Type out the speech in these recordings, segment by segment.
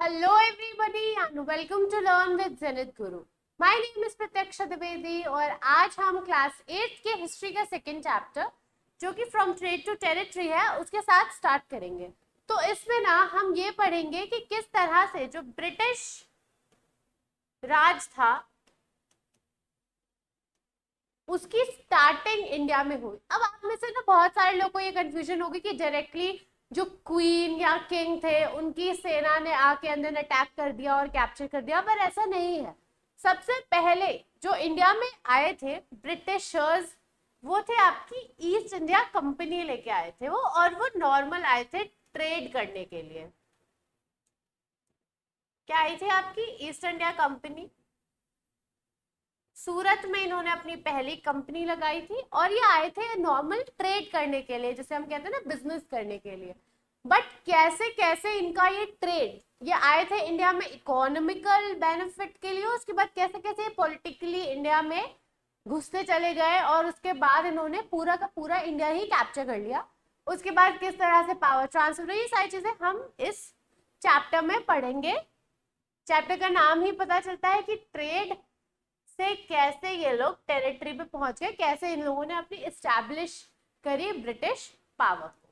Hello everybody and welcome to Learn with Zenith Guru. My name is प्रत्यक्षा Dwivedi और आज हम class 8 के history का सेकंड चैप्टर जो कि फ्रॉम ट्रेड टू टेरिटरी है उसके साथ स्टार्ट करेंगे। तो इसमें ना हम ये पढ़ेंगे कि किस तरह से जो ब्रिटिश राज था उसकी स्टार्टिंग इंडिया में हुई। अब आप में से ना बहुत सारे लोगों को ये कंफ्यूजन होगी कि डायरेक्टली जो क्वीन या किंग थे उनकी सेना ने आके अंदर अटैक कर दिया और कैप्चर कर दिया, पर ऐसा नहीं है। सबसे पहले जो इंडिया में आए थे ब्रिटिशर्स, वो थे आपकी ईस्ट इंडिया कंपनी लेके आए थे वो, और वो नॉर्मल आए थे ट्रेड करने के लिए। क्या आई थी आपकी ईस्ट इंडिया कंपनी? सूरत में इन्होंने अपनी पहली कंपनी लगाई थी और ये आए थे नॉर्मल ट्रेड करने के लिए, जैसे हम कहते हैं ना बिजनेस करने के लिए। बट कैसे कैसे इनका ये ट्रेड, ये आए थे इंडिया में इकोनॉमिकल बेनिफिट के लिए, उसके बाद कैसे कैसे पॉलिटिकली इंडिया में घुसते चले गए और उसके बाद इन्होंने पूरा का पूरा इंडिया ही कैप्चर कर लिया। उसके बाद किस तरह से पावर ट्रांसफर, ये सारी चीजें हम इस चैप्टर में पढ़ेंगे। चैप्टर का नाम ही पता चलता है कि ट्रेड से कैसे ये लोग टेरिटरी पे पहुंच गए, कैसे इन लोगों ने अपनी एस्टैब्लिश करी ब्रिटिश पावर को।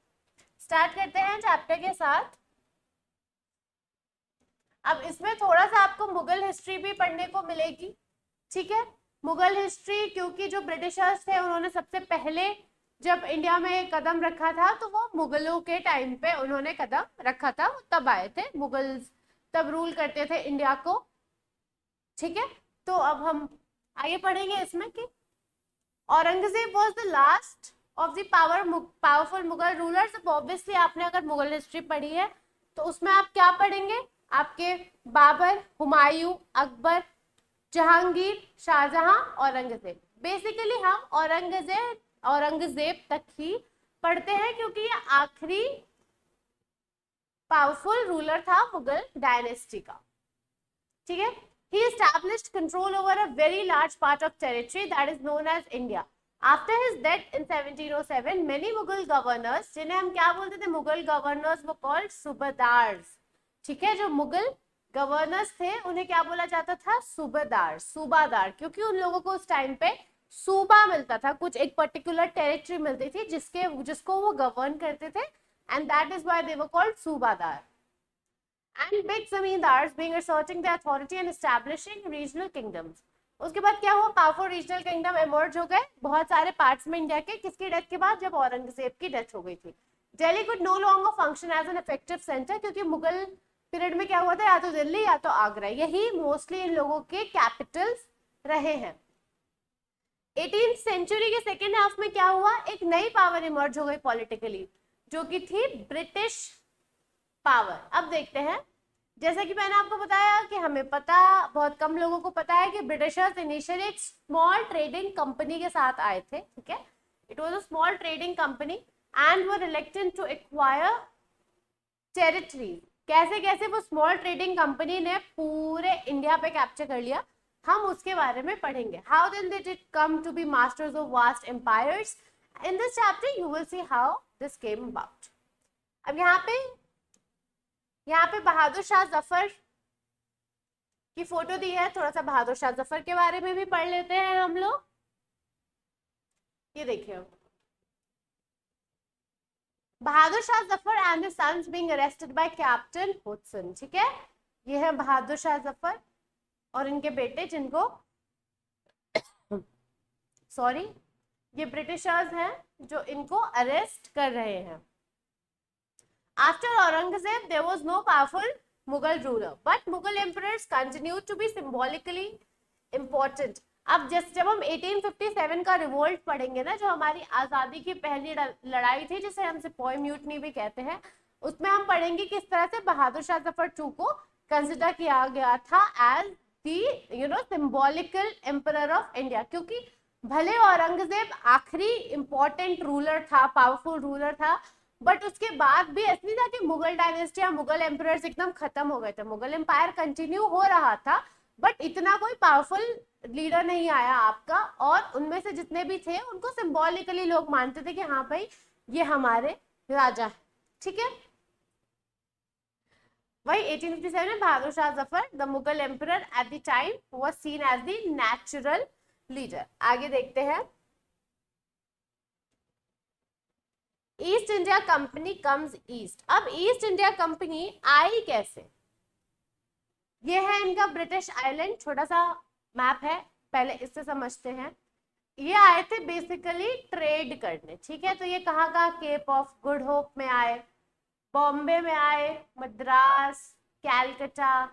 स्टार्ट करते हैं चैप्टर के साथ। अब इसमें थोड़ा सा आपको मुगल हिस्ट्री भी पढ़ने को मिलेगी, ठीक है। मुगल हिस्ट्री, क्योंकि जो ब्रिटिशर्स थे उन्होंने सबसे पहले जब इंडिया में कदम रखा था तो वो मुगलों के टाइम पे उन्होंने कदम रखा था, वो तब आए थे मुगल्स, तब रूल करते थे इंडिया को, ठीक है। तो अब हम आगे पढ़ेंगे इसमें कि Aurangzeb was the last of the powerful Mughal rulers. अब ऑब्वियसली आपने अगर मुगल हिस्ट्री पढ़ी है तो उसमें आप क्या पढ़ेंगे, आपके बाबर, हुमायूं, अकबर, जहांगीर, शाहजहां, औरंगजेब। बेसिकली हम औरंगजेब तक ही पढ़ते हैं क्योंकि ये आखिरी पावरफुल रूलर था मुगल डायनेस्टी का, ठीक है। He established control over a very large part of territory that is known as India. After his death in 1707, many Mughal governors, जिन्हें हम क्या बोलते थे, मुगल गवर्नर्स, वो कॉल्ड सूबेदार्स, ठीक है। जो मुगल गवर्नर्स थे उन्हें क्या बोला जाता था, सूबेदार, सूबादार, क्योंकि उन लोगों को उस टाइम पे सूबा मिलता था, कुछ एक पर्टिकुलर टेरिटरी मिलती थी जिसको वो गवर्न करते थे, and that is why they were called subedar. And big zamindars being asserting their authority and establishing regional kingdoms. उसके बाद क्या हुआ, पावरफुल रीजनल किंगडम इमर्ज हो गए बहुत सारे पार्ट्स में इंडिया के। किसकी डेथ के बाद, जब औरंगजेब की डेथ हो गई थी। Delhi could no longer function as an effective centre, क्योंकि मुगल पीरियड में क्या हुआ था, या तो दिल्ली या तो आगरा, यही मोस्टली इन लोगों के कैपिटल्स रहे हैं। 18th सेंचुरी के सेकेंड हाफ में क्या हुआ, एक नई पावर इमर्ज हो गई पॉलिटिकली, जो कि थी ब्रिटिश पावर। अब देखते हैं, जैसे कि मैंने आपको बताया कि हमें पता, बहुत कम लोगों को पता है कि ब्रिटिशर्स इनिशियली एक स्मॉल ट्रेडिंग कंपनी के साथ आए थे, ठीक है। It was a small trading company and were reluctant to acquire territory. कैसे कैसे वो स्मॉल ट्रेडिंग कंपनी ने पूरे इंडिया पे कैप्चर कर लिया, हम उसके बारे में पढ़ेंगे। How then did it come to be masters of vast empires. In this chapter you will see how this came about. अब यहाँ पे बहादुर शाह जफर की फोटो दी है, थोड़ा सा बहादुर शाह जफर के बारे में भी पढ़ लेते हैं हम लोग। ये देखिए, Bahadur Shah Zafar and his sons being arrested by captain Hodson, ठीक है। ये है बहादुर शाह जफर और इनके बेटे, जिनको सॉरी, ये ब्रिटिशर्स हैं जो इनको अरेस्ट कर रहे हैं। After Aurangzeb, there was no powerful Mughal ruler, but Mughal emperors continued to be symbolically important. अब जब हम 1857 का रिवोल्ट पढ़ेंगे ना, जो हमारी आजादी की पहली लड़ाई थी, जिसे हम सिपाही म्यूटनी भी कहते हैं, उसमें हम पढ़ेंगे किस तरह से बहादुर शाह जफर टू को कंसिडर किया गया था as the symbolical emperor of India, क्योंकि भले औरंगजेब आखिरी इंपॉर्टेंट रूलर था, पावरफुल रूलर था, बट उसके बाद भी ऐसा नहीं था कि मुगल डायनेस्टी या मुगल एम्परर्स एकदम खत्म हो गए थे। मुगल एम्पायर कंटिन्यू हो रहा था, बट इतना कोई पावरफुल लीडर नहीं आया आपका, और उनमें से जितने भी थे उनको सिंबॉलिकली लोग मानते थे कि हाँ भाई ये हमारे राजा है, ठीक है। वही 1857 में Bahadur Shah Zafar the Mughal emperor at the time was seen as the natural leader. आगे देखते हैं। East India company comes east. अब ईस्ट इंडिया कंपनी आई कैसे? ये है इनका ब्रिटिश आइलैंड, छोटा सा मैप है, पहले इससे समझते हैं। ये आए थे बेसिकली ट्रेड करने, ठीक है। तो ये कहाँ कहाँ, केप ऑफ गुड होप में आए, बॉम्बे में आए, मद्रास, कैलकाटा,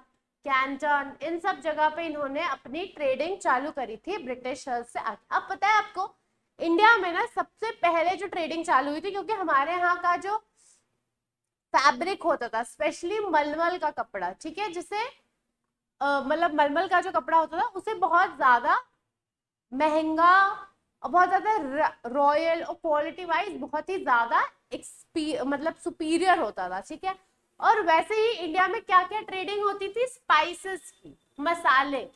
कैंटन, इन सब जगह पे इन्होंने अपनी ट्रेडिंग चालू करी थी ब्रिटिशर्स से आके। अब पता है आपको, इंडिया में ना सबसे पहले जो ट्रेडिंग चालू हुई थी, क्योंकि हमारे यहाँ का जो फैब्रिक होता था, स्पेशली मलमल का कपड़ा, ठीक है, जिसे मतलब मलमल का जो कपड़ा होता था उसे बहुत ज्यादा महंगा और बहुत ज्यादा रॉयल और क्वालिटी वाइज बहुत ही ज्यादा मतलब सुपीरियर होता था, ठीक है। और वैसे ही इंडिया में क्या क्या ट्रेडिंग होती थी, स्पाइसेस की, मसाले।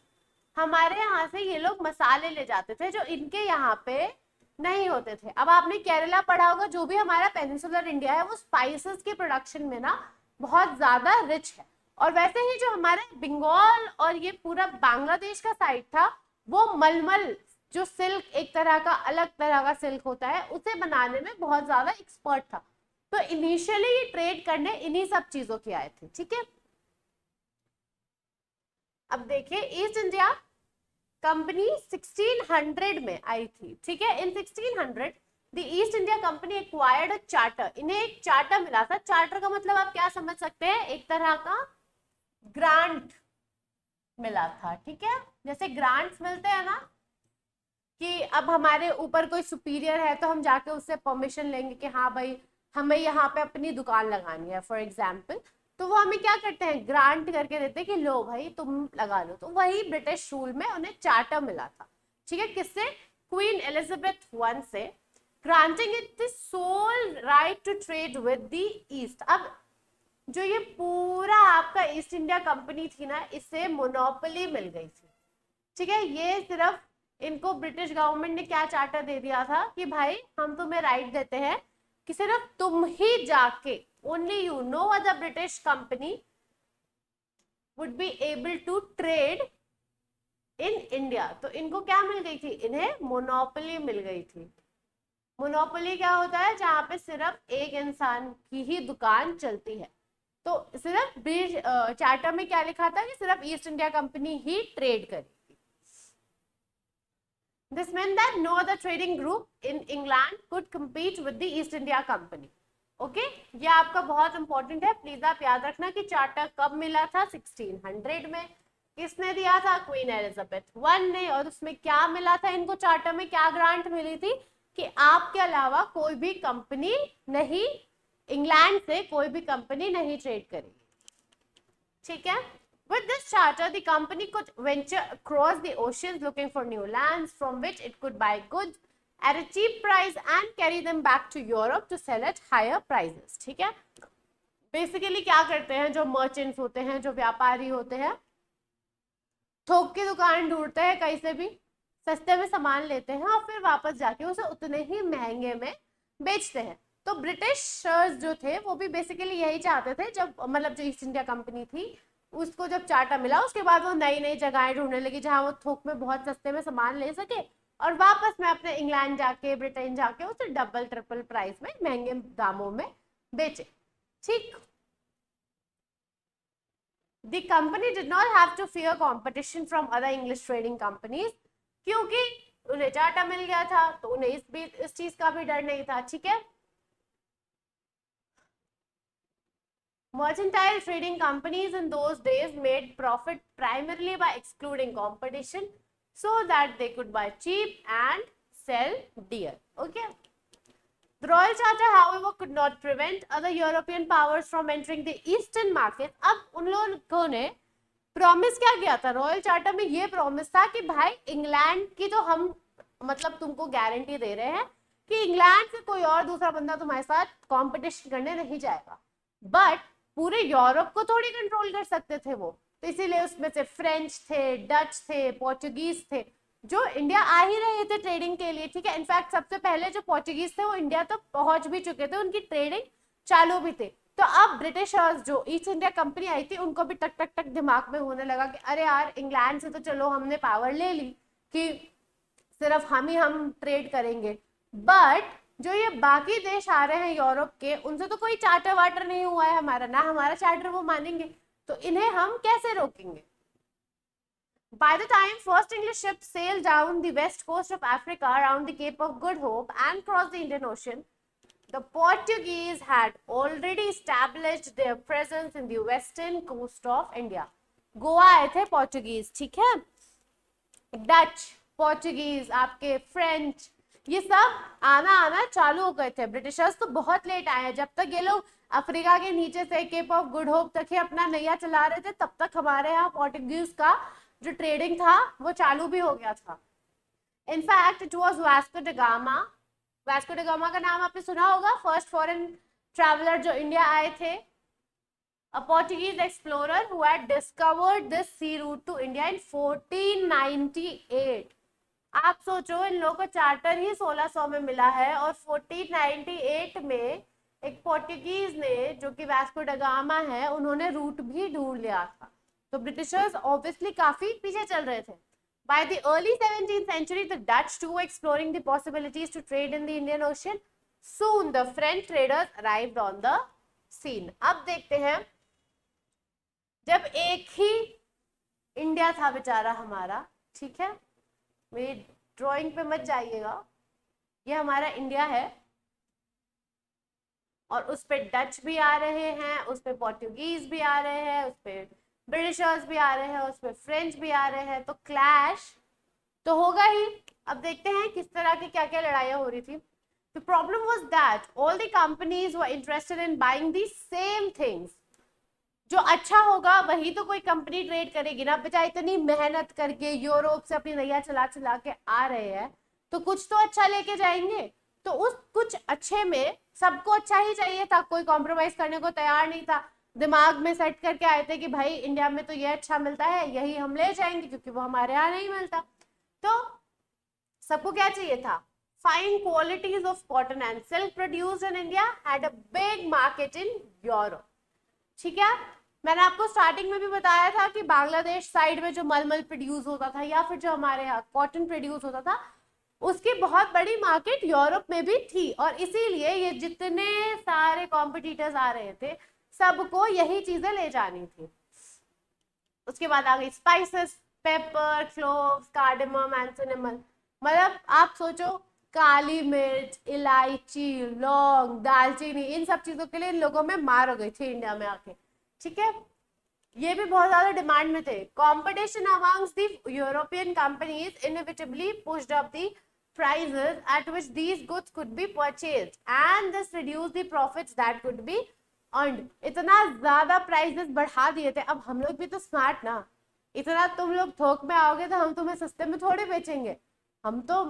हमारे यहाँ से ये लोग मसाले ले जाते थे जो इनके यहाँ पे नहीं होते थे। अब आपने केरला पढ़ा होगा, जो भी हमारा पेनिनसुलर इंडिया है वो स्पाइसेस के प्रोडक्शन में ना बहुत ज्यादा रिच है। और वैसे ही जो हमारे बंगाल और ये पूरा बांग्लादेश का साइड था, वो मलमल जो सिल्क, एक तरह का अलग तरह का सिल्क होता है, उसे बनाने में बहुत ज्यादा एक्सपर्ट था। तो इनिशियली ये ट्रेड करने इन्हीं सब चीजों के आए थे, ठीक है। अब देखिए, ईस्ट इंडिया कंपनी 1600 में आई थी, ठीक है। इन 1600 the east India company acquired a charter. इन्हें एक चार्टर मिला था। चार्टर का मतलब आप क्या समझ सकते हैं, एक तरह का ग्रांट मिला था, ठीक है। जैसे ग्रांट्स मिलते हैं ना, कि अब हमारे ऊपर कोई सुपीरियर है तो हम जाके उससे परमिशन लेंगे कि हाँ भाई हमें यहाँ पे अपनी दुकान लगानी है फॉर एग्जाम्पल, तो वो हमें क्या करते हैं, ग्रांट करके देते हैं कि लो भाई तुम लगा लो। तो वही ब्रिटिश रूल में उन्हें चार्टर मिला था, ठीक है। किससे? क्वीन एलिजाबेथ वन से, granting it the sole right to trade with the east. अब जो ये पूरा आपका ईस्ट इंडिया कंपनी थी ना, इससे मोनोपोली मिल गई थी, ठीक है। ये सिर्फ इनको ब्रिटिश गवर्नमेंट ने क्या चार्टर दे दिया था कि भाई हम तुम्हें राइट देते हैं कि सिर्फ तुम ही जाके, only you, no other British company would be able to trade in India. तो इनको क्या मिल गई थी, इन्हें मोनोपोली मिल गई थी। मोनोपोली क्या होता है, जहां पे सिर्फ एक इंसान की ही दुकान चलती है। तो सिर्फ चार्टर में क्या लिखा था कि सिर्फ ईस्ट इंडिया कंपनी ही ट्रेड करेगी। This meant that no other trading group in England could compete with the East India Company. Okay, ये आपका बहुत इंपॉर्टेंट है, प्लीज आप याद रखना कि चार्टर कब मिला था, 1600 में। किसने दिया था? क्वीन एलिजाबेथ वन ने। और उसमें क्या मिला था इनको, चार्टर में क्या ग्रांट मिली थी कि आपके अलावा कोई भी कंपनी नहीं, इंग्लैंड से कोई भी कंपनी नहीं ट्रेड करेगी, ठीक है। With this charter, the company could venture across the oceans looking for new lands from which it could buy goods at a cheap price and carry them back to Europe to sell at higher prices, ठीक है। Basically क्या करते हैं जो merchants होते हैं, जो व्यापारी होते हैं, थोक की दुकान ढूंढते हैं, कहीं से भी सस्ते में सामान लेते हैं और फिर वापस जाके उसे उतने ही महंगे में बेचते हैं। तो ब्रिटिशर्स जो थे वो भी बेसिकली यही चाहते थे, जब मतलब जो ईस्ट इंडिया कंपनी थी उसको जब चार्टर मिला उसके बाद वो नई नई जगहें ढूंढने लगी जहां वो थोक में बहुत सस्ते में सामान ले सके और वापस में अपने इंग्लैंड जाके, ब्रिटेन जाके उसे डबल ट्रिपल प्राइस में, महंगे दामों में बेचे, ठीक। The company did not have to fear competition from other English trading companies, क्योंकि उन्हें चार्टर मिल गया था तो उन्हें इस चीज का भी डर नहीं था, ठीक है। Mercantile trading companies in those days made profit primarily by excluding competition so that they could buy cheap and sell dear. Okay. The Royal Charter, however, could not prevent other European powers from entering the eastern market. अब उन लोगों ने promise क्या किया था, royal charter में ये promise था कि भाई इंग्लैंड की तो हम मतलब तुमको गारंटी दे रहे हैं कि इंग्लैंड से कोई और दूसरा बंदा तुम्हारे साथ कंपटीशन करने नहीं जाएगा, बट पूरे यूरोप को थोड़ी कंट्रोल कर सकते थे वो। तो इसीलिए उसमें से फ्रेंच थे, डच थे, पोर्चुगीज थे, जो इंडिया आ ही रहे थे ट्रेडिंग के लिए, ठीक है। इनफैक्ट सबसे पहले जो पोर्चुगीज थे वो इंडिया तक पहुंच भी चुके थे, उनकी ट्रेडिंग चालू भी थे। तो अब ब्रिटिशर्स जो ईस्ट इंडिया कंपनी आई थी उनको भी टक टक टक दिमाग में होने लगा कि अरे यार इंग्लैंड से तो चलो हमने पावर ले ली कि सिर्फ हम ट्रेड करेंगे, बट जो ये बाकी देश आ रहे हैं यूरोप के, उनसे तो कोई चार्टर वार्टर नहीं हुआ है हमारा, ना हमारा चार्टर वो मानेंगे, तो इन्हें हम कैसे रोकेंगे? By the time first English ships sailed down the west coast of Africa around the Cape of Good Hope and crossed the Indian Ocean, the Portuguese had already established their presence in the western coast of India. Goa आए थे Portuguese, ठीक है, Dutch, Portuguese, आपके French, ये सब आना चालू हो गए थे। ब्रिटिशर्स तो बहुत लेट आए हैं, जब तक ये लोग अफ्रीका के नीचे से केप ऑफ गुड होप तक ही अपना नैया चला रहे थे, तब तक हमारे यहाँ पोर्टुगीज का जो ट्रेडिंग था वो चालू भी हो गया था। In fact it was Vasco da Gama. Vasco da Gama का नाम आपने सुना होगा, फर्स्ट फॉरेन ट्रैवलर जो इंडिया आए थे, a Portuguese explorer who had discovered this sea route to India in 1498। आप सोचो इन लोगों को चार्टर ही 1600 में मिला है और 1498 में एक पोर्टुगीज ने, जो कि वास्को ड गामा है, उन्होंने रूट भी ढूंढ लिया था। तो ब्रिटिशर्स ऑब्वियसली काफी पीछे चल रहे थे। By the early 17th century, the Dutch too were exploring the possibilities to trade in the Indian Ocean. Soon, the French traders arrived on the scene. अब देखते हैं, जब एक ही इंडिया था बेचारा हमारा, ठीक है, मेरी ड्राइंग पे मत जाइएगा, ये हमारा इंडिया है और उस पे डच भी आ रहे हैं, उस पे पोर्टुगीज भी आ रहे हैं, उस पे ब्रिटिशर्स भी आ रहे हैं, उस पे फ्रेंच भी आ रहे हैं, तो क्लैश तो होगा ही। अब देखते हैं किस तरह की क्या क्या लड़ाइयां हो रही थी। The problem was that all the companies were interested in buying the same things. जो अच्छा होगा वही तो कोई कंपनी ट्रेड करेगी ना, बेचारे इतनी मेहनत करके यूरोप से अपनी नैया चला चला के आ रहे हैं, तो कुछ तो अच्छा लेके जाएंगे। तो उस कुछ अच्छे में सबको अच्छा ही चाहिए था, कोई कॉम्प्रोमाइज करने को तैयार नहीं था। दिमाग में सेट करके आए थे कि भाई इंडिया में तो ये अच्छा मिलता है, यही हम ले जाएंगे क्योंकि वो हमारे यहाँ नहीं मिलता। तो सबको क्या चाहिए था? Fine qualities of cotton and silk produced in India had a big market in Europe. ठीक है, मैंने आपको स्टार्टिंग में भी बताया था कि बांग्लादेश साइड में जो मलमल प्रोड्यूस होता था या फिर जो हमारे यहाँ कॉटन प्रोड्यूस होता था, उसकी बहुत बड़ी मार्केट यूरोप में भी थी, और इसीलिए ये जितने सारे कॉम्पिटिटर्स आ रहे थे सबको यही चीजें ले जानी थी। उसके बाद आ गई spices, paper, cloves, cardamom and cinnamon. मतलब आप सोचो, काली मिर्च, इलायची, लौंग, दालचीनी, इन सब चीजों के लिए इन लोगों में मार हो गई थी इंडिया में आके। ठीक है, ये भी बहुत ज्यादा डिमांड में थे। Competition amongst the European companies inevitably pushed up the prices at which these goods could be purchased and this reduced the profits that could be earned। इतना ज्यादा प्राइसेस बढ़ा दिए थे। अब हम लोग भी तो स्मार्ट ना, इतना तुम लोग थोक में आओगे तो हम तुम्हें सस्ते में थोड़े बेचेंगे। हम तो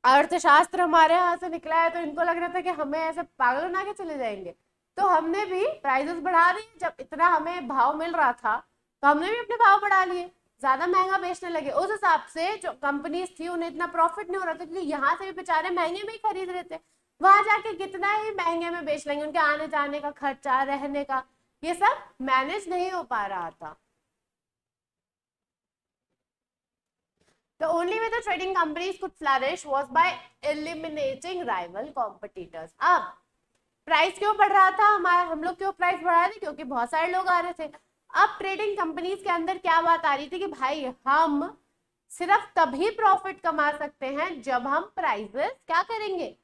अर्थशास्त्र हमारे यहाँ से निकला है, तो इनको लग रहा था कि हमें ऐसे पागल बना के चले जाएंगे, तो हमने भी प्राइसेस बढ़ा दिए। जब इतना हमें भाव मिल रहा था तो हमने भी अपने भाव बढ़ा लिए, ज्यादा महंगा बेचने लगे। उस हिसाब से जो कंपनीज थी उन्हें इतना प्रॉफिट नहीं हो रहा था, क्योंकि यहाँ से भी बेचारे महंगे में ही खरीद रहे थे, वहां जाके कितना ही महंगे में बेच लेंगे, उनके आने जाने का खर्चा, रहने का, ये सब मैनेज नहीं हो पा रहा था। The only way the trading companies could flourish was by eliminating rival competitors। अब प्राइस क्यों बढ़ रहा था हम लोग क्यों प्राइस बढ़ा रहे थे? क्योंकि बहुत सारे लोग आ रहे थे। अब ट्रेडिंग कंपनीज के अंदर क्या बात आ रही थी कि भाई हम सिर्फ तभी प्रॉफिट कमा सकते हैं जब हम प्राइसेस क्या करेंगे,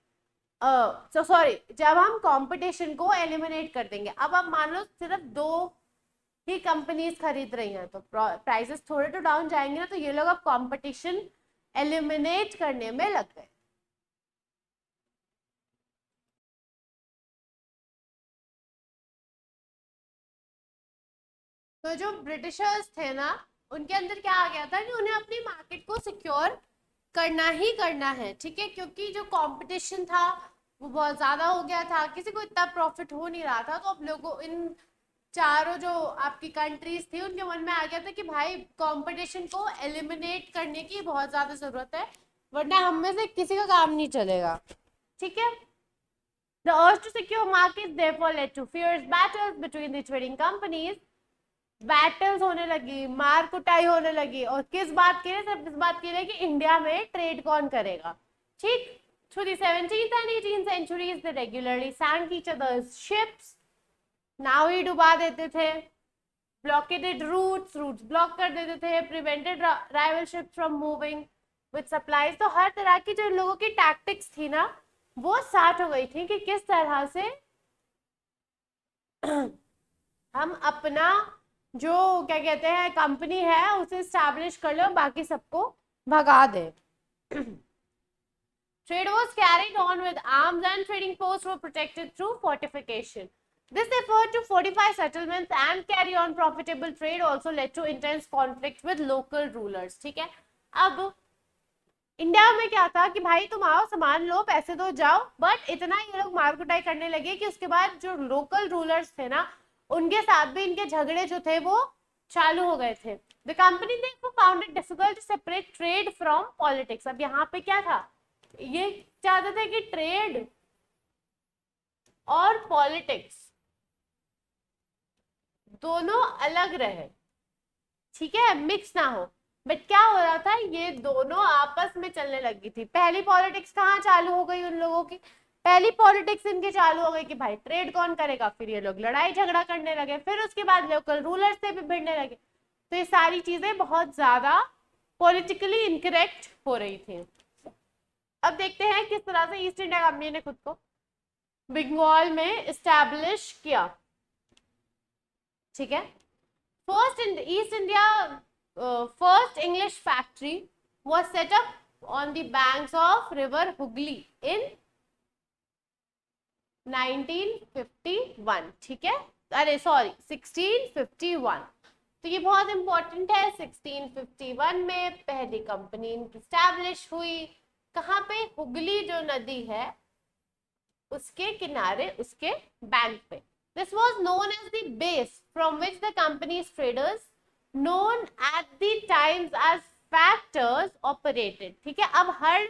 सॉरी, जब हम कंपटीशन को एलिमिनेट कर देंगे। अब आप मान लो सिर्फ 2 ही कंपनीज खरीद रही हैं, तो प्राइसेस थोड़े तो डाउन जाएंगे ना, तो ये लोग अब कंपटीशन एलिमिनेट करने में लग गए। तो जो ब्रिटिशर्स थे ना, उनके अंदर क्या आ गया था कि उन्हें अपनी मार्केट को सिक्योर करना ही करना है। ठीक है, क्योंकि जो कंपटीशन था वो बहुत ज्यादा हो गया था, किसी को इतना प्रॉफिट हो नहीं रहा था। तो अब लोगों, इन चारों जो आपकी कंट्रीज थी, उनके मन में आ गया था कि भाई कंपटीशन को एलिमिनेट करने की बहुत ज्यादा जरूरत है, वरना हम में से किसी का काम नहीं चलेगा। ठीक है, The urge to secure markets therefore led to fierce battles between the trading companies. Battles होने लगी, मार कुटाई होने लगी, और किस बात के लिए? सिर्फ इस बात के लिए कि इंडिया में ट्रेड कौन करेगा, ठीक। Through the 17th and 18th centuries, they regularly sank each other's ships. नाव ही डुबा देते थे, blockaded routes ब्लॉक कर देते थे, prevented rival ships from moving with supplies. तो हर तरह की जो लोगों की टैक्टिक्स थी ना, वो स्टार्ट हो गई थी कि किस तरह से हम अपना जो क्या कहते हैं कंपनी है उसे स्टैब्लिश कर लो, बाकी सबको भगा दे। Trade was carried on with arms and trading posts were protected through fortification. This effort to fortify settlements and carry on profitable trade also led to intense conflict with local rulers. ठीक है, अब India में क्या था कि भाई तुम आओ, सामान लो, पैसे दो, जाओ, बट इतना ये लोग मार कुटाई करने लगे कि उसके बाद जो लोकल रूलर्स थे ना, उनके साथ भी इनके झगड़े जो थे वो चालू हो गए थे। The company therefore found it difficult to separate trade from politics. अब यहाँ पे क्या था, ये चाहते थे कि ट्रेड और पॉलिटिक्स दोनों अलग रहे, ठीक है, मिक्स ना हो। बट क्या हो रहा था, ये दोनों आपस में चलने लगी थी। पहली पॉलिटिक्स कहाँ चालू हो गई उन लोगों की, पहली पॉलिटिक्स इनकी चालू हो गई कि भाई ट्रेड कौन करेगा, फिर ये लोग लड़ाई झगड़ा करने लगे, फिर उसके बाद लोकल रूलर्स से भी भिड़ने लगे। तो ये सारी चीजें बहुत ज्यादा पॉलिटिकली इनकरेक्ट हो रही थी। अब देखते हैं किस तरह से ईस्ट इंडिया कंपनी ने खुद को बंगाल में एस्टैब्लिश किया, ठीक है। First in east India first English factory was set up on the banks of river Hooghly in 1951, ठीक है, अरे सॉरी 1651। तो ये बहुत इंपॉर्टेंट है, 1651 में पहली कंपनी इनकी स्टैब्लिश हुई। कहाँ पे? हुगली जो नदी है उसके किनारे, उसके बैंक पे। This was known as the base from which the company's traders known at the times as factors operated, ठीक है। अब हर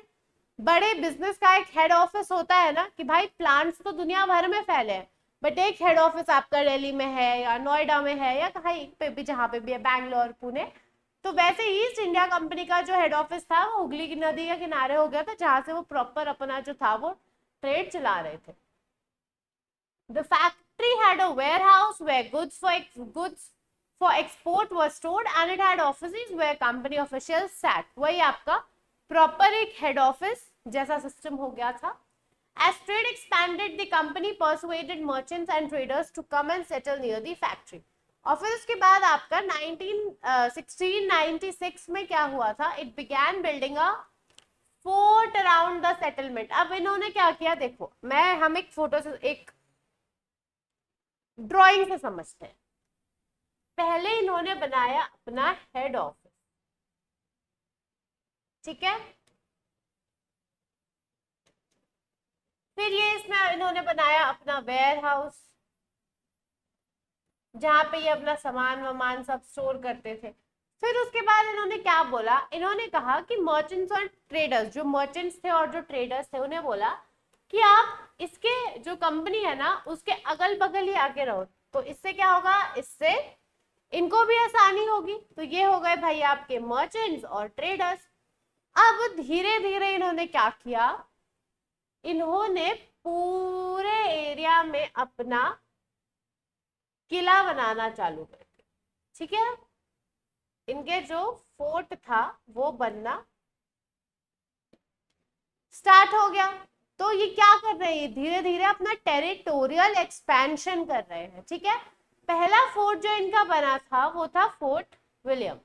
बड़े बिजनेस का एक हेड ऑफिस होता है ना, कि भाई प्लांट्स तो दुनिया भर में फैले हैं, बट एक हेड ऑफिस आपका दिल्ली में है या नोएडा में है या कहीं पे भी, जहाँ पे भी है, बैंगलोर, पुणे। तो वैसे ईस्ट इंडिया कंपनी का जो हेड ऑफिस था वो हुगली की नदी के किनारे हो गया था, जहाँ से वो प्रॉपर अपना जो था वो ट्रेड चला रहे थे। The factory had a warehouse where goods for export was stored and it had offices where company officials sat. वही आपका प्रॉपर एक हेड ऑफिस जैसा सिस्टम हो गया था। As trade expanded, the company persuaded merchants and traders to come and settle near the factory. और फिर उसके बाद आपका 1696 में क्या हुआ था, it began building a fort around the settlement. अब इन्होंने क्या किया, देखो हम एक फोटो से, एक ड्राइंग से समझते हैं। पहले इन्होंने बनाया अपना हेड ऑफिस, ठीक है, फिर ये इसमें इन्होंने बनाया अपना वेयर हाउस, जहां पे ये अपना सामान वामान सब स्टोर करते थे। फिर उसके बाद इन्होंने क्या बोला, इन्होंने कहा कि मर्चेंट्स और ट्रेडर्स, जो मर्चेंट्स थे और जो ट्रेडर्स थे, उन्हें बोला कि आप इसके जो कंपनी है ना उसके अगल बगल ही आके रहो, तो इससे क्या होगा, इससे इनको भी आसानी होगी। तो ये हो गए भाई आपके मर्चेंट्स और ट्रेडर्स। अब धीरे धीरे इन्होंने क्या किया, इन्होंने पूरे एरिया में अपना किला बनाना चालू कर दिया, ठीक है। इनके जो फोर्ट था वो बनना स्टार्ट हो गया। तो ये क्या कर रहे हैं, धीरे धीरे अपना टेरिटोरियल एक्सपेंशन कर रहे हैं, ठीक है। पहला फोर्ट जो इनका बना था वो था फोर्ट विलियम।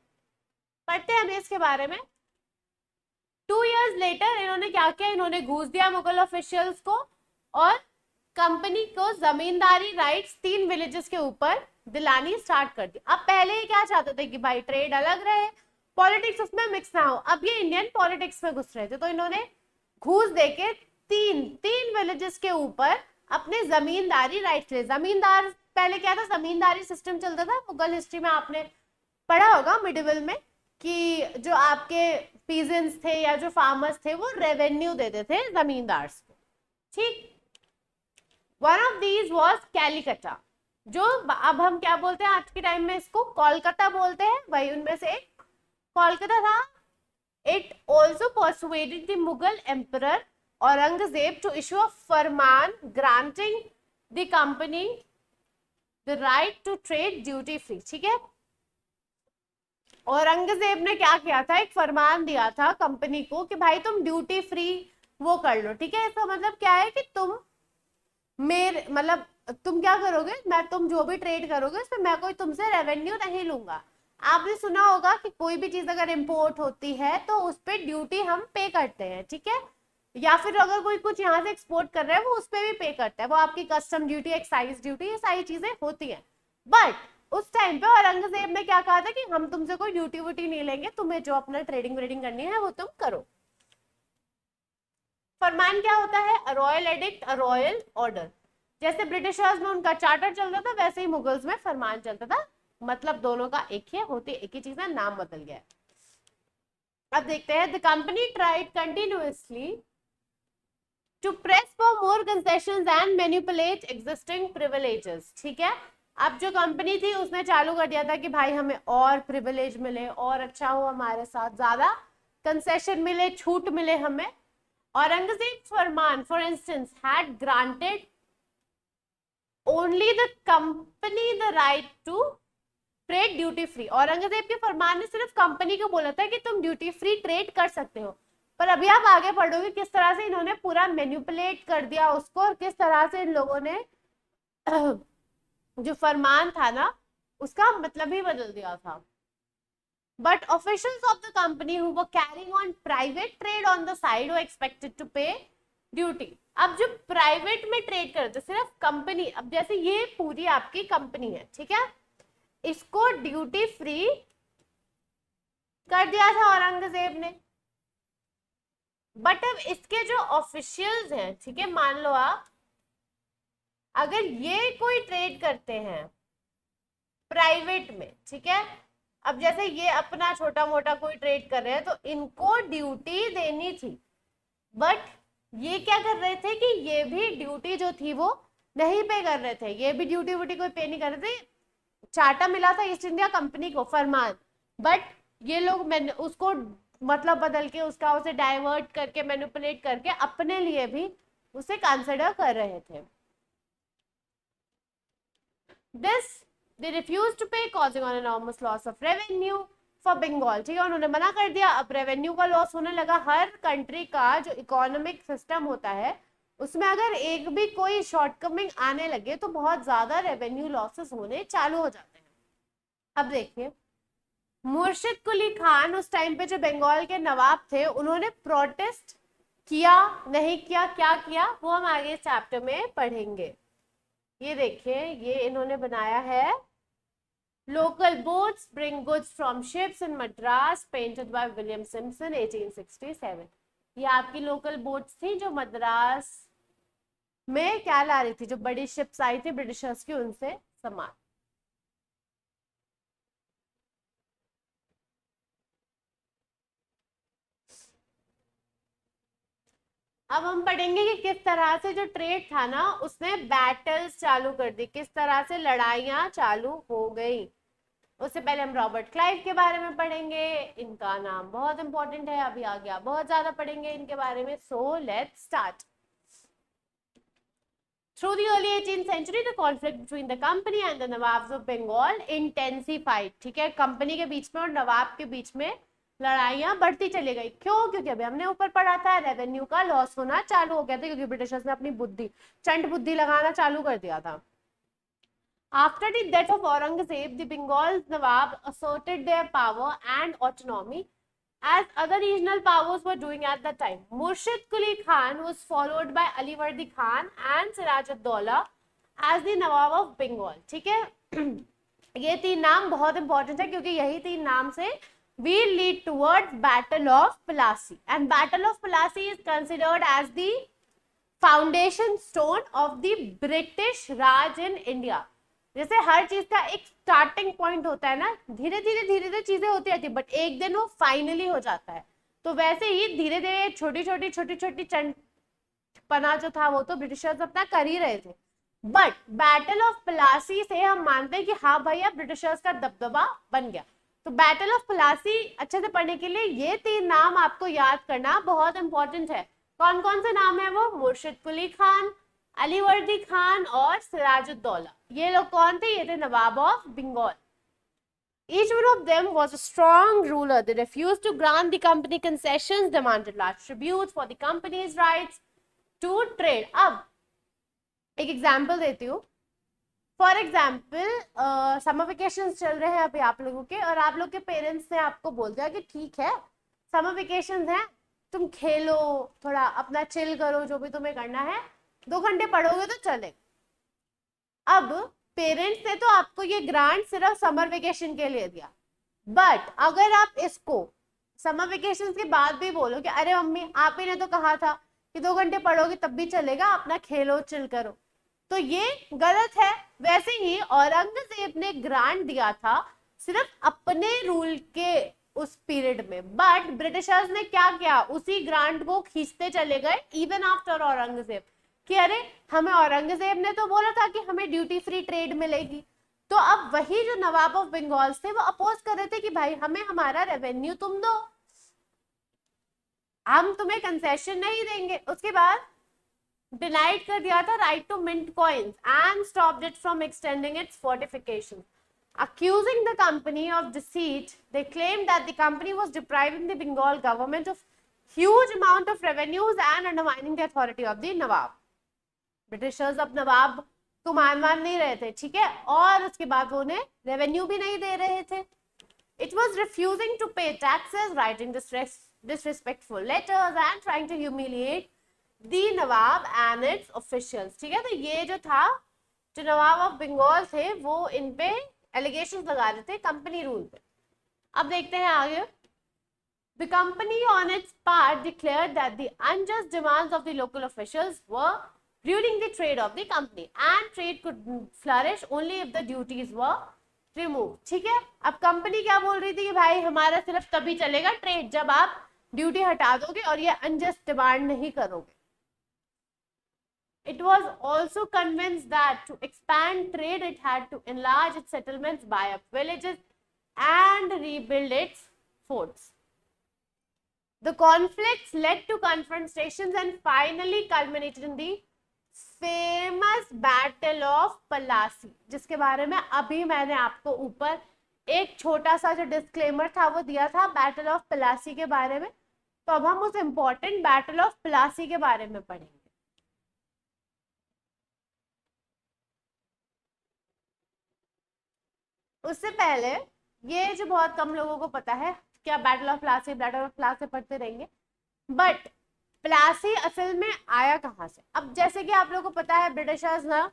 पढ़ते हैं इसके बारे में। 2 years लेटर इन्होंने क्या किया, इन्होंने घूस दिया मुगल ऑफिशियल्स को और कंपनी को जमींदारी राइट्स 3 विलेजेस के ऊपर दिलानी स्टार्ट कर दी। अब पहले ये क्या चाहते थे कि भाई ट्रेड अलग रहे, पॉलिटिक्स उसमें मिक्स ना हो। अब ये इंडियन पॉलिटिक्स में घुस रहे थे, तो इन्होंने घूस देके तीन विलेजेस के ऊपर अपने जमींदारी राइट्स ले। जमींदार पहले क्या था, जमींदारी सिस्टम चलता था, मुगल हिस्ट्री में आपने पढ़ा होगा मिडिवल में, कि जो आपके पीजेंट्स थे या जो फार्मर्स थे वो रेवेन्यू देते थे जमींदार्स को, ठीक। One of these was Kalikata, जो अब हम क्या बोलते हैं आज के टाइम में, इसको कोलकाता बोलते हैं, वही उनमें से एक कोलकाता था। It also persuaded the Mughal emperor Aurangzeb to issue a farman granting the company the right to trade duty free. ठीक है, औरंगजेब ने क्या किया था, एक फरमान दिया था कंपनी को कि भाई तुम ड्यूटी फ्री वो कर लो। ठीक है, इसका मतलब क्या है कि तुम मेरे मतलब तुम क्या करोगे, मैं तुम जो भी ट्रेड करोगे उसमें मैं कोई तुमसे रेवेन्यू नहीं लूंगा। आपने सुना होगा कि कोई भी चीज अगर इंपोर्ट होती है तो उस पर ड्यूटी हम पे करते हैं। ठीक है, या फिर अगर कोई कुछ यहाँ से एक्सपोर्ट कर रहा है वो उस पर भी पे करता है, वो आपकी कस्टम ड्यूटी, एक्साइज ड्यूटी, ये सारी चीजें होती है। बट उस टाइम पे औरंगजेब ने क्या कहा था कि हम तुमसे कोई ड्यूटी व्यूटी नहीं लेंगे, तुम्हें जो अपना ट्रेडिंग व्रेडिंग करनी है वो तुम करो। फरमान क्या होता है, a royal addict, a royal order. जैसे ब्रिटिशर्स में उनका चार्टर चलता था वैसे ही मुगल्स में फरमान चलता था, मतलब दोनों का एक ही होती, एक ही चीज है, नाम बदल गया। अब देखते हैं, the company tried continuously to press for more concessions and manipulate existing privileges. ठीक है, अब जो कंपनी थी उसने चालू कर दिया था कि भाई हमें और प्रिविलेज मिले और अच्छा हो, हमारे साथ ज्यादा कंसेशन मिले, छूट मिले हमें। Aurangzeb farman for instance had granted only the company the right to trade duty free. Aurangzeb के फरमान ने सिर्फ कंपनी को बोला था कि तुम ड्यूटी फ्री ट्रेड कर सकते हो, पर अभी आप आगे पढ़ोगे किस तरह से इन्होंने पूरा मैनिपुलेट कर दिया उसको, और किस तरह से इन लोगों ने जो फरमान था ना उसका मतलब ही बदल दिया था। But officials of the company who were carrying on private trade on the side were expected to pay duty. अब जो प्राइवेट में ट्रेड करते सिर्फ कंपनी, अब जैसे ये पूरी आपकी कंपनी है, ठीक है, इसको ड्यूटी फ्री कर दिया था औरंगजेब ने। बट अब इसके जो ऑफिशियल्स हैं, ठीक है, मान लो आप अगर ये कोई ट्रेड करते हैं प्राइवेट में, ठीक है, अब जैसे ये अपना छोटा मोटा कोई ट्रेड कर रहे हैं तो इनको ड्यूटी देनी थी, बट ये क्या कर रहे थे कि ये भी ड्यूटी जो थी वो नहीं पे कर रहे थे, ये भी ड्यूटी वूटी कोई पे नहीं कर रहे थे। चार्टर मिला था ईस्ट इंडिया कंपनी को, फरमान, बट ये लोग मैंने उसको मतलब बदल के उसका उसे डाइवर्ट करके मैनिपुलेट करके अपने लिए भी उसे कंसिडर कर रहे थे। This they refused to pay causing an enormous loss of revenue for Bengal। ठीक है, उन्होंने मना कर दिया। अब रेवेन्यू का लॉस होने लगा। हर कंट्री का जो इकोनॉमिक सिस्टम होता है उसमें अगर एक भी कोई शॉर्टकमिंग आने लगे तो बहुत ज्यादा रेवेन्यू लॉसेस होने चालू हो जाते हैं। अब देखिए, मुर्शिद कुली खान उस टाइम पे जो बंगाल के नवाब थे उन्होंने प्रोटेस्ट किया नहीं किया, क्या किया वो हम आगे चैप्टर में पढ़ेंगे। ये देखिए, ये इन्होंने बनाया है, local boats bring goods from ships in Madras painted by William Simpson 1867। ये आपकी लोकल बोट्स थी जो मद्रास में क्या ला रही थी, जो बड़ी शिप्स आई थी ब्रिटिशर्स की, उनसे सामान। अब हम पढ़ेंगे कि किस तरह से जो ट्रेड था ना उसने बैटल्स चालू कर दी, किस तरह से लड़ाइयां चालू हो गई। उससे पहले हम रॉबर्ट क्लाइव के बारे में पढ़ेंगे, इनका नाम बहुत इंपॉर्टेंट है, अभी आ गया बहुत ज्यादा पढ़ेंगे इनके बारे में। So let's start. Through the early 18th century, the conflict between the company and the Nawabs of Bengal intensified। ठीक है, कंपनी के बीच में और नवाब के बीच में लड़ाइयां बढ़ती चली गई। क्यों? क्योंकि अभी हमने ऊपर पढ़ा था रेवेन्यू का लॉस होना चालू हो गया था, क्योंकि ब्रिटिशर्स ने अपनी बुद्धि, चंड बुद्धि लगाना चालू कर दिया था। After the death of Aurangzeb, the Bengal's Nawab asserted their power and autonomy as other regional powers were doing at the time. Murshid Quli Khan was followed by Ali Vardi Khan and Siraj ad-Dawla as the Nawab of Bengal। ठीक है, ये तीन नाम बहुत important है क्योंकि यही तीन नाम से will lead towards Battle of Plassey, and Battle of Plassey is considered as the foundation stone of the British Raj in India। जैसे हर चीज का एक स्टार्टिंग पॉइंट होता है ना, धीरे धीरे चीजें होती रहती है बट एक दिन वो फाइनली हो जाता है, तो वैसे ही धीरे धीरे छोटी छोटी चंद पना जो था वो तो ब्रिटिशर्स अपना कर ही रहे थे, बट बैटल ऑफ प्लासी से हम मानते हैं कि हाँ भैया ब्रिटिशर्स का दबदबा बन गया। तो बैटल ऑफ प्लासी अच्छे से पढ़ने के लिए ये 3 नाम आपको याद करना बहुत इंपॉर्टेंट है। कौन कौन से नाम है वो? मुर्शिद कुली खान, अलीवर्दी खान और सिराजुद्दौला। ये लोग कौन थे? ये थे Nawab of Bengal. Each one of them was a strong ruler. They refused to grant the company concessions, demanded large tributes for the company's rights to trade. अब एक एग्जाम्पल देती हूँ। फॉर एग्जाम्पल समर वेकेशन चल रहे हैं अभी आप लोगों के, और आप लोग के पेरेंट्स ने आपको बोल दिया कि ठीक है समर वेकेशन है, तुम खेलो, थोड़ा अपना चिल करो, जो भी तुम्हें करना है, 2 घंटे पढ़ोगे तो चले। अब पेरेंट्स ने तो आपको ये ग्रांट सिर्फ समर वेकेशन के लिए दिया, बट अगर आप इसको समर वेकेशन के बाद भी बोलो कि अरे मम्मी आप ही ने तो कहा था कि 2 घंटे पढ़ोगे तब भी चलेगा, अपना खेलो चिल करो, तो ये गलत है। वैसे ही औरंगजेब ने ग्रांट दिया था सिर्फ अपने रूल के उस पीरियड में, बट ब्रिटिशर्स ने क्या किया, उसी ग्रांट को खींचते चले गए इवन आफ्टर औरंगजेब, कि अरे हमें औरंगजेब ने तो बोला था कि हमें ड्यूटी फ्री ट्रेड मिलेगी। तो अब वही जो नवाब ऑफ बंगाल थे वो अपोज कर रहे थे कि भाई हमें हमारा रेवेन्यू तुम दो, हम तुम्हें कंसेशन नहीं देंगे। उसके बाद डिनाइड कर दिया था right to mint coins and stopped it from extending its fortifications. Accusing the company of deceit, they claimed that the company was depriving the Bengal government of huge amount of revenues and undermining the authority of the Nawab. Britishers अब नवाब को मान नहीं रहे थे, ठीक है, और उसके बाद वो उन्हें रेवेन्यू भी नहीं दे रहे थे। It was refusing to pay taxes, writing disrespectful letters and trying to humiliate the Nawab and its officials, ठीक है। तो ये जो था, जो नवाब ऑफ बंगाल थे वो इन पे एलिगेशंस लगा रहे थे कंपनी रूल पे। अब देखते हैं आगे। The company on its part declared that the unjust demands of the local officials were ruining the trade of the company and trade could flourish only if the duties were removed, ठीक है। अब company क्या बोल रही थी कि भाई हमारा सिर्फ तभी चलेगा ट्रेड जब आप ड्यूटी हटा दोगे और ये अनजस्ट डिमांड नहीं करोगे। It was also convinced that to expand trade, it had to enlarge its settlements, buy up villages, and rebuild its forts. The conflicts led to confrontations and finally culminated in the famous Battle of Plassey, जिसके बारे में अभी मैंने आपको ऊपर एक छोटा सा जो डिस्क्लेमर था वो दिया था बैटल ऑफ प्लासी के बारे में। तो अब हम उस इंपॉर्टेंट बैटल ऑफ प्लासी के बारे में पढ़ेंगे। उससे पहले ये जो बहुत कम लोगों को पता है, क्या बैटल ऑफ प्लासी पढ़ते रहेंगे, बट प्लासी असल में आया कहाँ से? अब जैसे कि आप लोगों को पता है ब्रिटिशर्स ना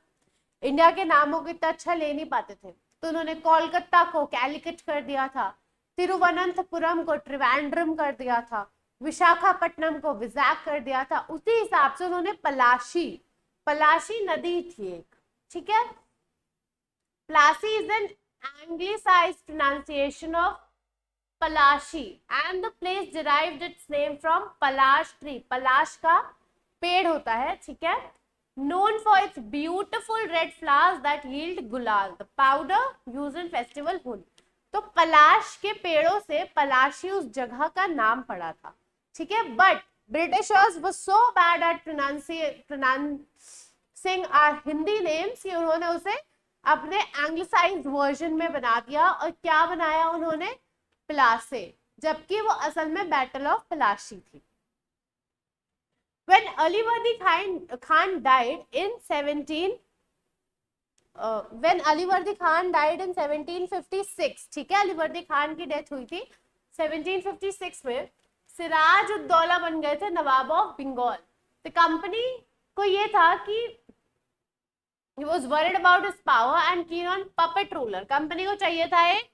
इंडिया के नामों को इतना अच्छा ले नहीं पाते थे, तो उन्होंने कोलकाता को कैलिकट कर दिया था, तिरुवनंतपुरम को त्रिवेंद्रम कर दिया था, विशाखापट्टनम को विजाक कर दिया था। उसी हिसाब से उन्होंने पलाशी नदी थी एक, ठीक है। Plassey is an anglicized pronunciation of Palashi and the place derived its name from Palash tree. पलाश का पेड़ होता है, ठीक है, known for its beautiful red flowers that yield gulal, the powder used in festival Holi. तो पलाश के पेड़ों से पलाशी उस जगह का नाम पड़ा था, ठीक है। But Britishers were so bad at pronouncing our Hindi names कि उन्होंने उसे अपने एंग्लिसाइज्ड वर्जन में बना दिया, और क्या बनाया उन्होंने? प्लासे, जबकि वो असल में बैटल ऑफ प्लाशी थी। When Aliवर्दी Khan died in 1756, ठीक है, अलीवर्दी खान की डेथ हुई थी 1756 में। सिराज उद्दौला बन गए थे नवाब ऑफ बंगाल। तो कंपनी को ये था कि he was worried about his power and keen on puppet ruler. Company को चाहिए था एक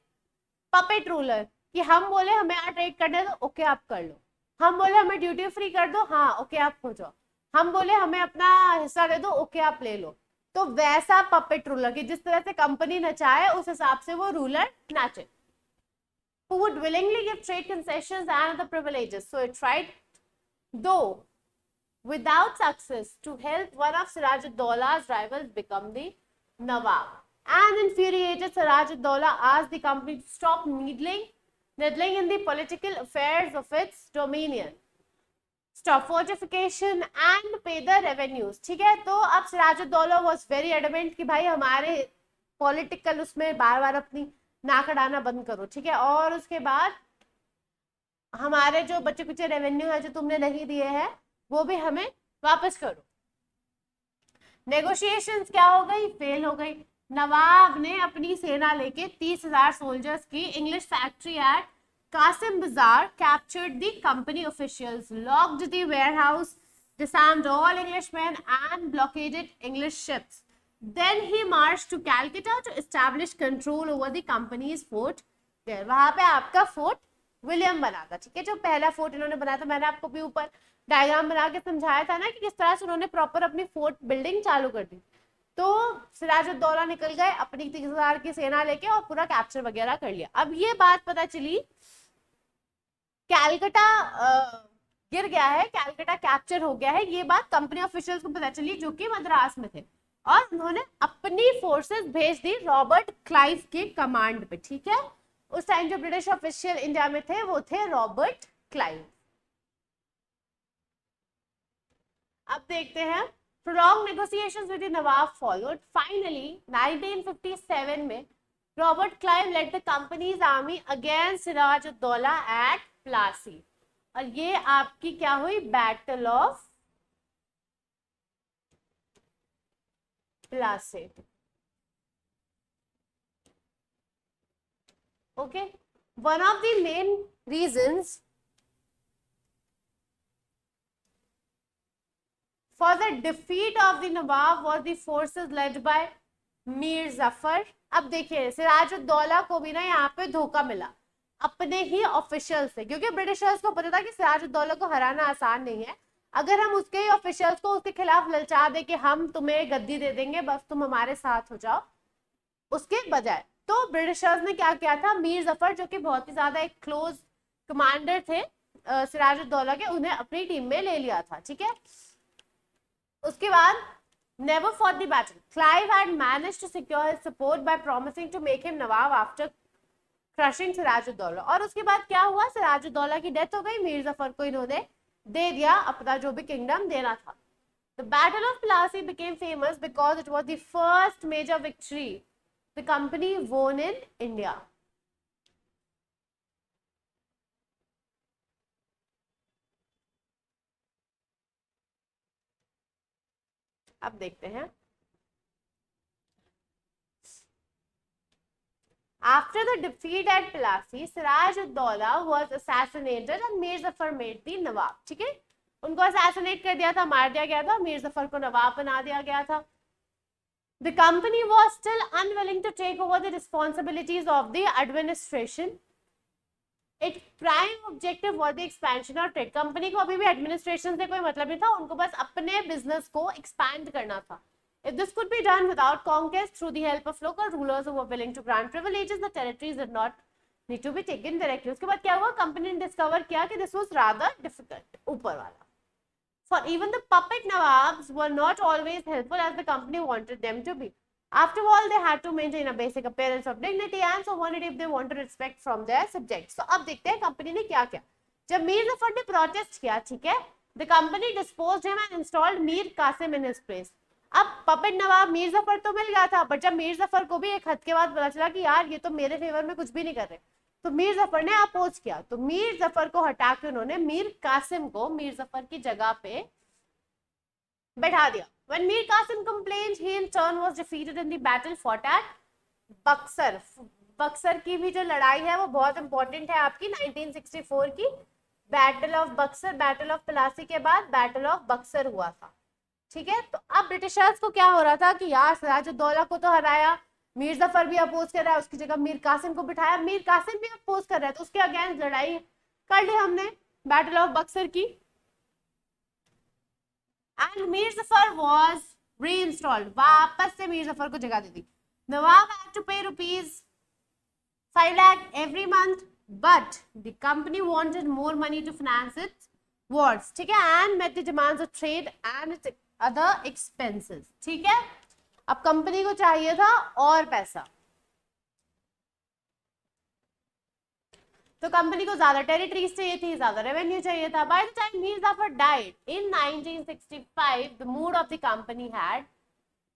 puppet ruler कि हम बोले हमें यहाँ ट्रेड करने दो, ओके आप कर लो, हम बोले हमें ड्यूटी फ्री कर दो, हाँ ओके आप हो जाओ, हम बोले हमें अपना हिस्सा दे दो, ओके आप ले लो। तो वैसा पपेट रूलर कि जिस तरह से कंपनी नचाए उस हिसाब से वो रूलर नाचे। Who would willingly give trade concessions and other privileges. So it tried, though without success to help one of Siraj-ud-Daula's rivals become the Nawab. An infuriated Siraj-ud-Daula asked the company to stop meddling in the political affairs of its dominion, stop fortification and pay the revenues. ठीक है, तो अब Siraj-ud-Daulah was very adamant कि भाई हमारे political उसमें बार बार अपनी नाक अड़ाना बंद करो, ठीक है, और उसके बाद हमारे जो बच्चे कुछ रेवेन्यू है जो तुमने नहीं दिए हैं वो भी हमें वापस करो। नेगोशिएशंस क्या हो गई, फेल हो गई। नवाब ने अपनी सेना लेके 30,000 सोल्जर्स की English factory eight Qasim Bazaar captured the company officials, locked the warehouse, disarmed all Englishmen and blockaded English ships. Then he marched to Calcutta to establish control over the company's fort there. वहां पे आपका fort William बना था, ठीक है, जो पहला fort इन्होंने बनाया था। मैंने आपको भी ऊपर डायग्राम बना के समझाया था ना कि किस तरह से उन्होंने प्रॉपर अपनी फोर्ट बिल्डिंग चालू कर दी। तो सिराजुद्दौला निकल गए अपनी 30,000 की सेना लेके और पूरा कैप्चर वगैरह कर लिया। अब ये बात पता चली कैलकटा गिर गया है, कैलकटा कैप्चर हो गया है, ये बात कंपनी ऑफिशियल्स को पता चली जो कि मद्रास में थे, और उन्होंने अपनी फोर्सेस भेज दी रॉबर्ट क्लाइव के कमांड पे, ठीक है। उस टाइम जो ब्रिटिश ऑफिशियल इंडिया में थे वो थे रॉबर्ट क्लाइव। अब देखते हैं prolonged negotiations with the Nawab followed. Finally 1957 में Robert Clive led the company's army against Sirajuddaula at Plassey, और ये आपकी क्या हुई, battle of Plassey. Okay, one of the main reasons for the defeat of the Nawab was the forces led by Mir Zafar. अब देखिए सिराजुद्दौला को भी ना यहाँ पे धोखा मिला अपने ही ऑफिशियल से, क्योंकि ब्रिटिशर्स को पता था कि सिराजुद्दौला को हराना आसान नहीं है। अगर हम उसके ही ऑफिशियल्स को उसके खिलाफ ललचा दे कि हम तुम्हें गद्दी दे देंगे बस तुम हमारे साथ हो जाओ, उसके बजाय तो ब्रिटिशर्स ने क्या किया था, मीर जफर जो कि बहुत ही ज्यादा एक क्लोज कमांडर थे सिराजुद्दौला के, उन्हें अपनी टीम में ले लिया था, ठीक है। उसके बाद never fought the battle. Clive had managed to secure his support by promising to make him Nawab after crushing Siraj-ud-Daulah. और उसके बाद क्या हुआ, सिराजुद्दौला की डेथ हो गई, मीर जफर को इन्होंने दे दिया अपना जो भी किंगडम देना था। The Battle of Plassey became famous because it was the first major victory the company won in India. अब देखते हैं, after the defeat at Plassey, Siraj-ud-Daula was assassinated and Mir Zafar made the Nawab, ठीक है, उनको assassinate कर दिया था, मार दिया गया था, मीर जफर को नवाब बना दिया गया था। The company was still unwilling to take over the responsibilities of the administration. Its prime objective was the expansion of trade. Company को अभी भी एडमिनिस्ट्रेशन से कोई मतलब नहीं था, उनको बस अपने बिजनेस को एक्सपैंड करना था। If this could be done without conquest through the help of local rulers who were willing to grant privileges, the territories did not need to be taken directly. उसके बाद क्या हुआ, कंपनी ने discover किया कि this was rather difficult, ऊपर वाला। For even the puppet Nawabs were not always helpful as the company wanted them to be. After all, they had to maintain a basic appearance of dignity and so wanted if they wanted respect from their subjects. So अब देखते हैं company ने क्या किया। जब मीर जफर ने protest किया, ठीक है, the company disposed him and installed Mir Qasim in his place. अब पपेट नवाब मीर जफर तो मिल गया था, बट जब मीर जफर को भी एक हद के बाद पता चला कि यार ये तो मेरे फेवर में कुछ भी नहीं कर रहे, तो मीर जफर ने अपोज किया। तो मीर जफर को हटा के उन्होंने मीर कासिम को मीर जफर की जगह पे बैठा दिया। When Mir Qasim complained, he in turn was defeated in the battle fought at Buxar. Buxar की भी जो लड़ाई है वो बहुत इंपॉर्टेंट है आपकी 1964 की battle of Buxar. Battle of Plassey के बाद बैटल ऑफ बक्सर हुआ था, ठीक है। तो अब ब्रिटिशर्स को क्या हो रहा था कि यार सिराजुद्दौला को तो हराया, मीर जफर भी अपोज कर रहा है, उसकी जगह मीर कासिम को बिठाया, मीर कासिम भी अपोज कर रहा है, तो उसके अगेंस्ट लड़ाई कर ली हमने बैटल ऑफ बक्सर की। एंड मीर जफर वाज रीइंस्टॉल्ड, वापस से मीर जफर को जगह दे दी। नवाब हैड टू पे ₹5 lakh every month, but the company wanted more money to finance its wars, ठीक है, and met the demands of trade and its other expenses, ठीक है। अब कंपनी को चाहिए था और पैसा, तो कंपनी को ज्यादा टेरिटरीज चाहिए थी, ज्यादा रेवेन्यू चाहिए था। By the time Mir Jafar died in 1965 the mood of the company had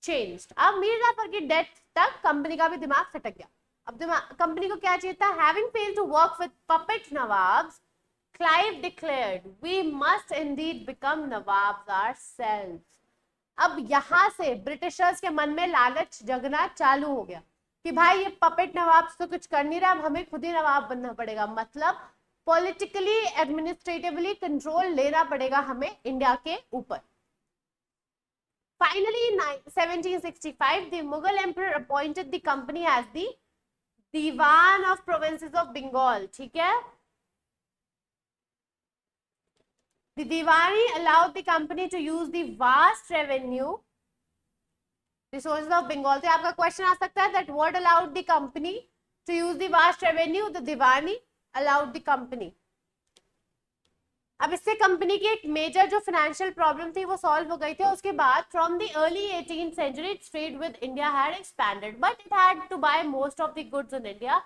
changed. अब मीर जाफर की डेथ तक कंपनी का भी दिमाग खटक गया। अब कंपनी को क्या चाहिए था? Having failed to work with puppet nawabs, Clive declared we must indeed become nawabs ourselves. अब यहां से ब्रिटिशर्स के मन में लालच जगना चालू हो गया कि भाई ये पपेट नवाब तो कुछ कर नहीं रहा, अब हमें खुद ही नवाब बनना पड़ेगा, मतलब पॉलिटिकली एडमिनिस्ट्रेटिवली कंट्रोल लेना पड़ेगा हमें इंडिया के ऊपर। Finally, in 1765, the Mughal emperor appointed the company as the Diwan of provinces of Bengal. ठीक है, the Diwani allowed the company to use the vast revenue resources of Bengal. तो आपका question आ सकता है that what allowed the company to use the vast revenue? The Diwani allowed the company. अब इससे company की एक मेजर जो financial problem थी वो सॉल्व हो गई थी। उसके बाद from the early 18th century its trade with India had expanded, but it had to buy most of the goods in India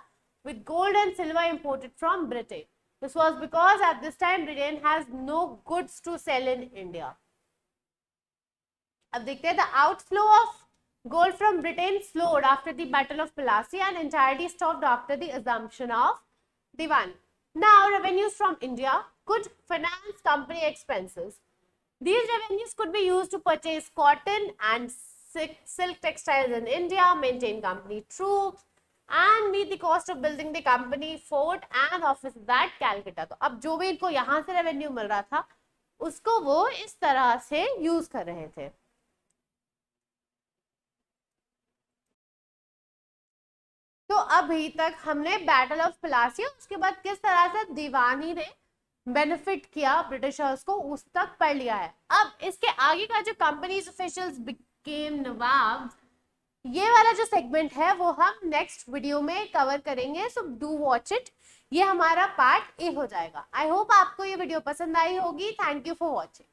with gold and silver imported from Britain. This was because at this time Britain has no goods to sell in India. अब देखते हैं the outflow of gold from Britain slowed after the Battle of Plassey and entirely stopped after the assumption of Diwan. Now revenues from India could finance company expenses. These revenues could be used to purchase cotton and silk textiles in India, maintain company troops, and meet the cost of building the company fort and offices at Calcutta. तो अब जो भी इनको यहाँ से revenue मिल रहा था उसको वो इस तरह से यूज कर रहे थे। तो अभी तक हमने बैटल ऑफ प्लासी, उसके बाद किस तरह से दीवानी ने बेनिफिट किया ब्रिटिशर्स को, उस तक पढ़ लिया है। अब इसके आगे का जो कंपनीज ऑफिशियल्स बिकेम नवाब, ये वाला जो सेगमेंट है वो हम नेक्स्ट वीडियो में कवर करेंगे, सो डू वॉच इट। ये हमारा पार्ट ए हो जाएगा। आई होप आपको ये वीडियो पसंद आई होगी। Thank you for watching.